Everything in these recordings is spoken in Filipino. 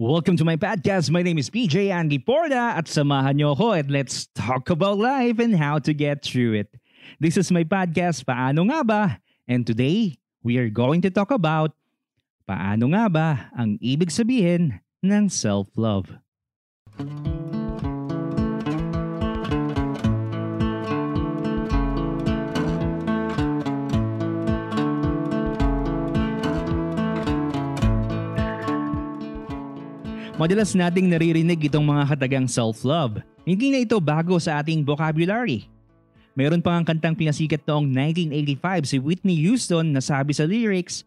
Welcome to my podcast. My name is PJ Andy Porta at samahan niyo ako and let's talk about life and how to get through it. This is my podcast, Paano Nga Ba? And today, we are going to talk about paano nga ba ang ibig sabihin ng self-love. Madalas nating naririnig itong mga katagang self-love. Hindi na ito bago sa ating vocabulary. Meron pa ang kantang pinasikat noong 1985 si Whitney Houston na sabi sa lyrics,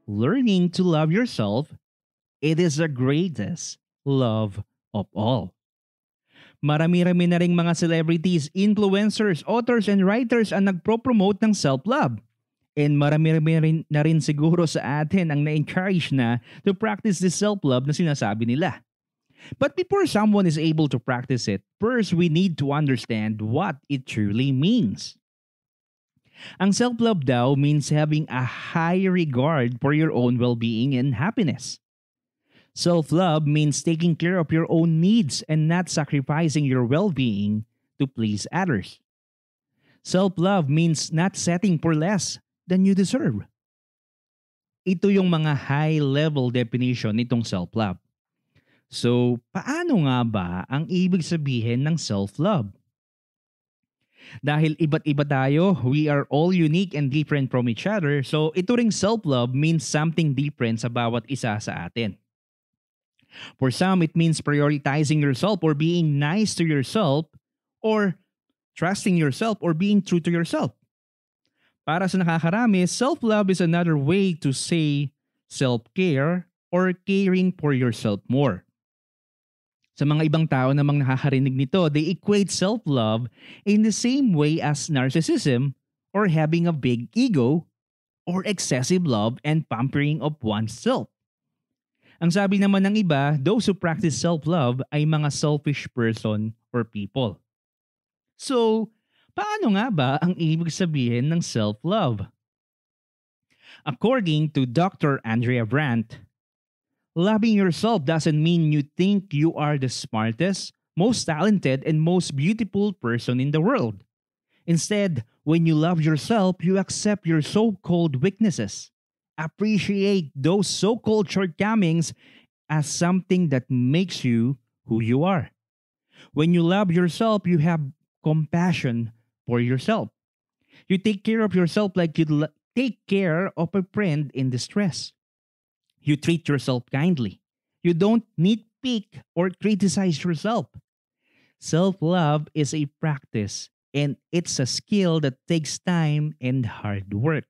"Learning to love yourself, it is the greatest love of all." Marami-rami na ring mga celebrities, influencers, authors, and writers ang nagpro-promote ng self-love. And marami-rami na rin siguro sa atin ang na-encourage na to practice this self-love na sinasabi nila. But before someone is able to practice it, first we need to understand what it truly means. Ang self-love daw means having a high regard for your own well-being and happiness. Self-love means taking care of your own needs and not sacrificing your well-being to please others. Self-love means not settling for less than you deserve. Ito yung mga high-level definition nitong self-love. So, paano nga ba ang ibig sabihin ng self-love? Dahil iba't iba tayo, we are all unique and different from each other, so ito ring self-love means something different sa bawat isa sa atin. For some, it means prioritizing yourself or being nice to yourself or trusting yourself or being true to yourself. Para sa nakakarami, self-love is another way to say self-care or caring for yourself more. Sa mga ibang tao namang nakakarinig nito, they equate self-love in the same way as narcissism or having a big ego or excessive love and pampering of oneself. Ang sabi naman ng iba, those who practice self-love ay mga selfish person or people. So, paano nga ba ang ibig sabihin ng self-love? According to Dr. Andrea Brandt, loving yourself doesn't mean you think you are the smartest, most talented, and most beautiful person in the world. Instead, when you love yourself, you accept your so-called weaknesses, appreciate those so-called shortcomings as something that makes you who you are. When you love yourself, you have compassion for yourself. You take care of yourself like you'd take care of a friend in distress. You treat yourself kindly. You don't nitpick or criticize yourself. Self-love is a practice and it's a skill that takes time and hard work.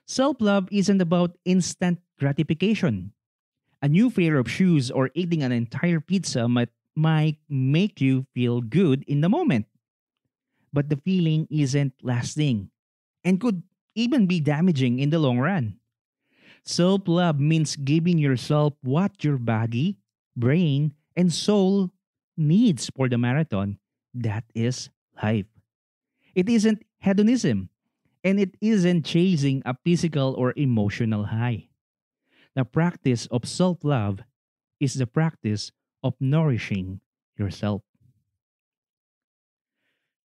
Self-love isn't about instant gratification. A new pair of shoes or eating an entire pizza might make you feel good in the moment. But the feeling isn't lasting and could even be damaging in the long run. Self-love means giving yourself what your body, brain, and soul needs for the marathon that is life. It isn't hedonism, and it isn't chasing a physical or emotional high. The practice of self-love is the practice of nourishing yourself.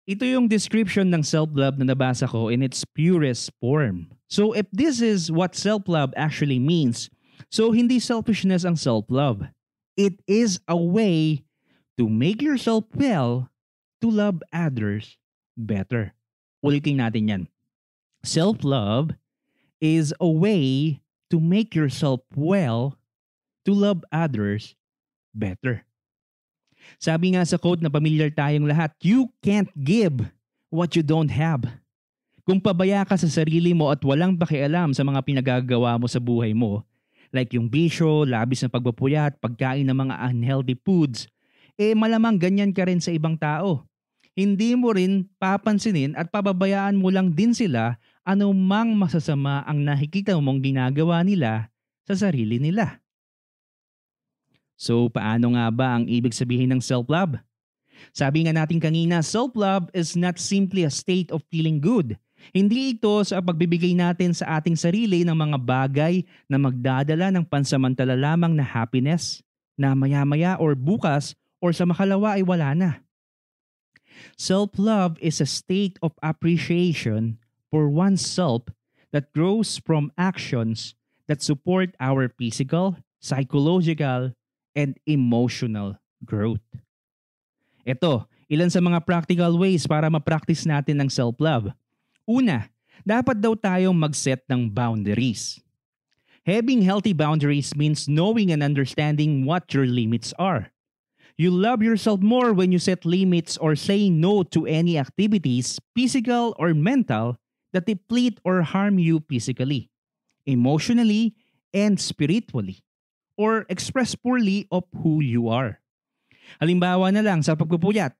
Ito yung description ng self-love na nabasa ko in its purest form. So if this is what self-love actually means, so hindi selfishness ang self-love. It is a way to make yourself well, to love others better. Ulitin natin yan. Self-love is a way to make yourself well, to love others better. Sabi nga sa quote na pamilyar tayong lahat, you can't give what you don't have. Kung pabaya ka sa sarili mo at walang pakialam sa mga pinagagawa mo sa buhay mo, like yung bisyo, labis na pagpapuyat, pagkain ng mga unhealthy foods, malamang ganyan ka rin sa ibang tao. Hindi mo rin papansinin at pababayaan mo lang din sila anumang masasama ang nakikita mong ginagawa nila sa sarili nila. So, paano nga ba ang ibig sabihin ng self-love? Sabi nga natin kanina, self-love is not simply a state of feeling good. Hindi ito sa pagbibigay natin sa ating sarili ng mga bagay na magdadala ng pansamantala lamang na happiness na maya-maya or bukas or sa makalawa ay wala na. Self-love is a state of appreciation for oneself that grows from actions that support our physical, psychological, and emotional growth. Ito, ilan sa mga practical ways para ma-practice natin ang self-love. Una, dapat daw tayong mag-set ng boundaries. Having healthy boundaries means knowing and understanding what your limits are. You love yourself more when you set limits or say no to any activities, physical or mental, that deplete or harm you physically, emotionally, and spiritually, or express poorly of who you are. Halimbawa na lang sa pagpupuyat.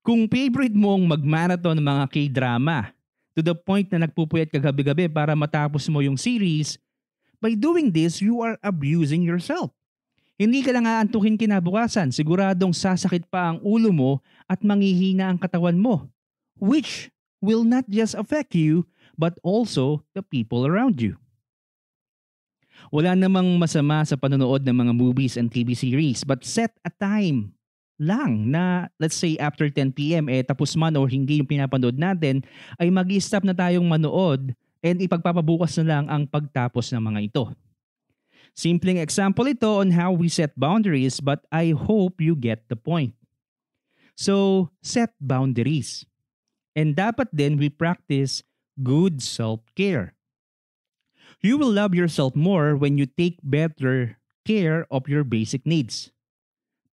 Kung favorite mong mag-marathon ng mga K-drama, to the point na nagpupuyat ka gabi-gabi para matapos mo yung series, by doing this, you are abusing yourself. Hindi ka lang aantukin kinabukasan, siguradong sasakit pa ang ulo mo at manghihina ang katawan mo, which will not just affect you, but also the people around you. Wala namang masama sa panonood ng mga movies and TV series, but set a time lang na let's say after 10 p.m. Tapos man o hindi yung pinapanood natin, ay mag-i-stop na tayong manood and ipagpapabukas na lang ang pagtapos ng mga ito. Simpleng example ito on how we set boundaries, but I hope you get the point. So, set boundaries. And dapat din we practice good self-care. You will love yourself more when you take better care of your basic needs.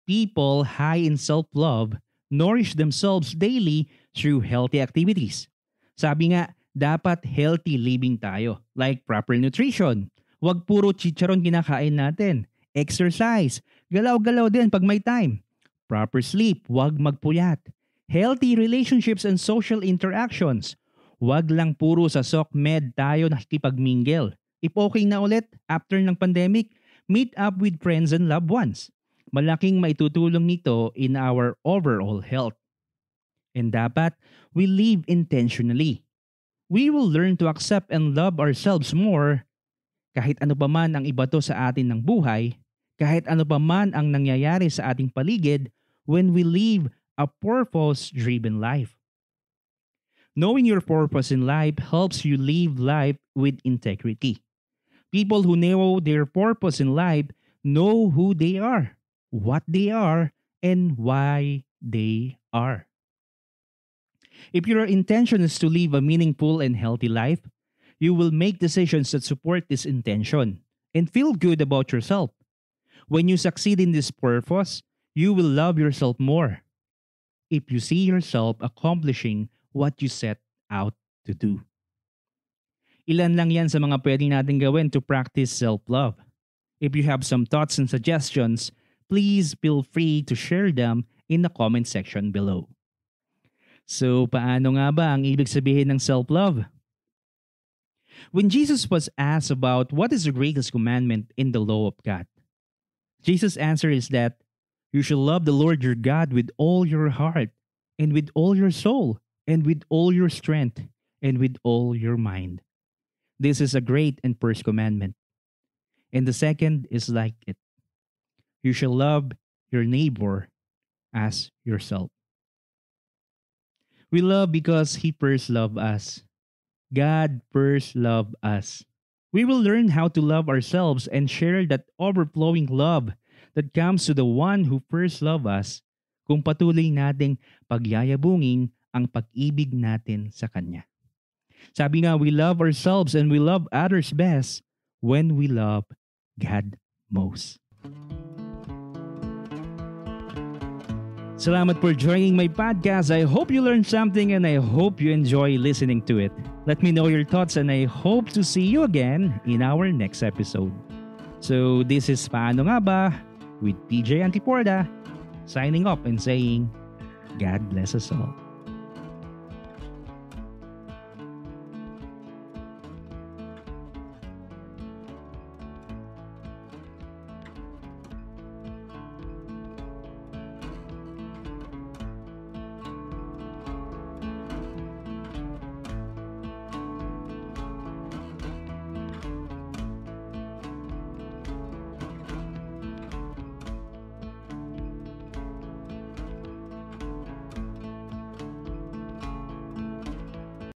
People high in self-love nourish themselves daily through healthy activities. Sabi nga, dapat healthy living tayo, like proper nutrition. Huwag puro chicharon kinakain natin. Exercise. Galaw-galaw din pag may time. Proper sleep. Huwag magpuyat. Healthy relationships and social interactions. Huwag lang puro sa SOCMED tayo nakikipag-mingle. If okay na ulit, after ng pandemic, meet up with friends and loved ones. Malaking maitutulong nito in our overall health. And dapat, we live intentionally. We will learn to accept and love ourselves more kahit ano pa man ang ibato sa atin ng buhay, kahit ano pa man ang nangyayari sa ating paligid when we live a purpose-driven life. Knowing your purpose in life helps you live life with integrity. People who know their purpose in life know who they are, what they are, and why they are. If your intention is to live a meaningful and healthy life, you will make decisions that support this intention and feel good about yourself. When you succeed in this purpose, you will love yourself more. If you see yourself accomplishing what you set out to do. Ilan lang yan sa mga pwedeng natin gawin to practice self-love. If you have some thoughts and suggestions, please feel free to share them in the comment section below. So, paano nga ba ang ibig sabihin ng self-love? When Jesus was asked about what is the greatest commandment in the law of God, Jesus' answer is that you shall love the Lord your God with all your heart, and with all your soul, and with all your strength, and with all your mind. This is a great and first commandment. And the second is like it. You shall love your neighbor as yourself. We love because He first loved us. God first loved us. We will learn how to love ourselves and share that overflowing love that comes to the one who first loved us kung patuloy nating pagyayabungin ang pag-ibig natin sa Kanya. Sabi nga, we love ourselves and we love others best when we love God most. Salamat for joining my podcast. I hope you learned something and I hope you enjoy listening to it. Let me know your thoughts and I hope to see you again in our next episode. So this is Paano Nga Ba with PJ Antiporda signing off and saying, God bless us all.